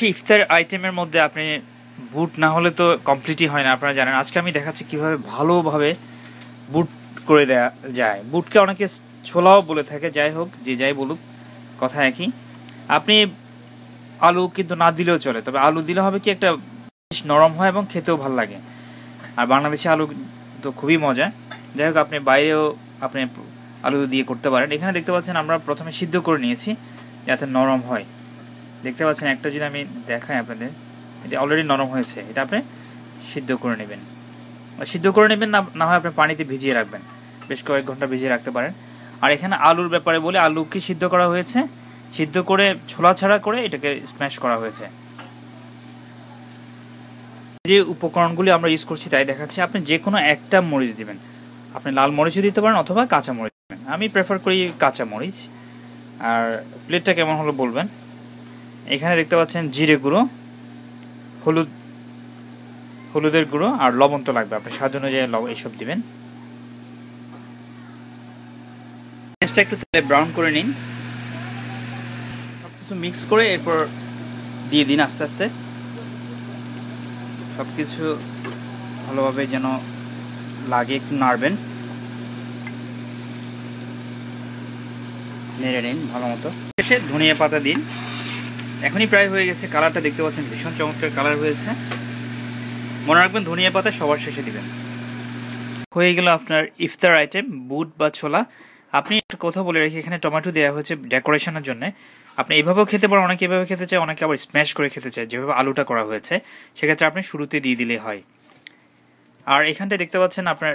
ইফতার আইটেমের মধ্যে আপনি বুট না হলে তো কমপ্লিটই হয় না। আপনারা জানেন, আজকে আমি দেখাচ্ছি কিভাবে ভালোভাবে বুট করে দেয়া যায়। বুটকে অনেকে ছোলাও বলে থাকে, যাই হোক যে যাই বলুক কথা একই। আপনি আলু কিন্তু না দিলেও চলে, তবে আলু দিলে হবে কি একটা নরম হয় এবং খেতেও ভালো লাগে। আর বাংলাদেশি আলু তো খুবই মজা। যাই হোক, আপনি বাইরেও আপনি আলু দিয়ে করতে পারেন। এখানে দেখতে পাচ্ছেন আমরা প্রথমে সিদ্ধ করে নিয়েছি যাতে নরম হয়। দেখতে পাচ্ছেন একটা যদি আমি দেখাই আপনাদের, এটা অলরেডি নরম হয়েছে। এটা আপনি সিদ্ধ করে নেবেন, সিদ্ধ করে নেবেন না হয় আপনি পানিতে ভিজিয়ে রাখবেন, বেশ কয়েক ঘন্টা ভিজিয়ে রাখতে পারেন। আর এখানে আলুর ব্যাপারে বলে, আলুকে সিদ্ধ করা হয়েছে, সিদ্ধ করে ছোলা ছাড়া করে এটাকে স্ম্যাশ করা হয়েছে। যে উপকরণগুলি আমরা ইউজ করছি তাই দেখাচ্ছি। আপনি যে কোনো একটা মরিচ দিবেন, আপনি লাল মরিচও দিতে পারেন অথবা কাঁচা মরিচ দিবেন। আমি প্রেফার করি কাঁচা মরিচ। আর প্লেটটা কেমন হলো বলবেন। এখানে দেখতে পাচ্ছেন জিরে গুঁড়ো, হলুদের গুঁড়ো আর লবণ তো লাগবে, আপনি স্বাদ অনুযায়ী এইসব দিবেন। পেঁয়াজটা একটু তেলে ব্রাউন করে নিন, সবকিছু মিক্স করে এরপর দিয়ে দিন আস্তে আস্তে। সবকিছু ভালোভাবে যেন লাগে, একটু নাড়বেন, নেড়ে নিন ভালো মতো। শেষে ধনিয়া পাতা দিন। এখনই প্রায় হয়ে গেছে, কালারটা দেখতে পাচ্ছেন ভীষণ চমৎকার কালার হয়েছে। মনে রাখবেন ধনিয়া পাতা সবার শেষে দিবেন। হয়ে গেল আপনার ইফতার আইটেম বুট বা ছোলা। আপনি একটা কথা বলে রাখি, এখানে টমেটো দেওয়া হয়েছে ডেকোরেশনের জন্য। আপনি এভাবেও খেতে পারেন, অনেকে এভাবে খেতে চায়, অনেকে আবার স্ম্যাশ করে খেতে চায় যেভাবে আলুটা করা হয়েছে, সেক্ষেত্রে আপনি শুরুতে দিয়ে দিলে হয়। আর এখানটায় দেখতে পাচ্ছেন আপনার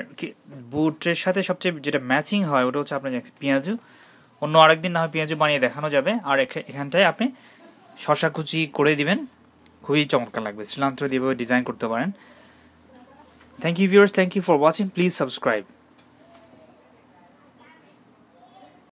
বুটের সাথে সবচেয়ে যেটা ম্যাচিং হয় ওটা হচ্ছে আপনার পেঁয়াজু। অন্য আরেকদিন না হয় পেঁয়াজু বানিয়ে দেখানো যাবে। আর এখানটায় আপনি শশা কুচি করে দিবেন, খুবই চমৎকার লাগবে। সিলান্ত্র দিয়ে ডিজাইন করতে পারেন। Thank you viewers, thank you for watching. Please subscribe.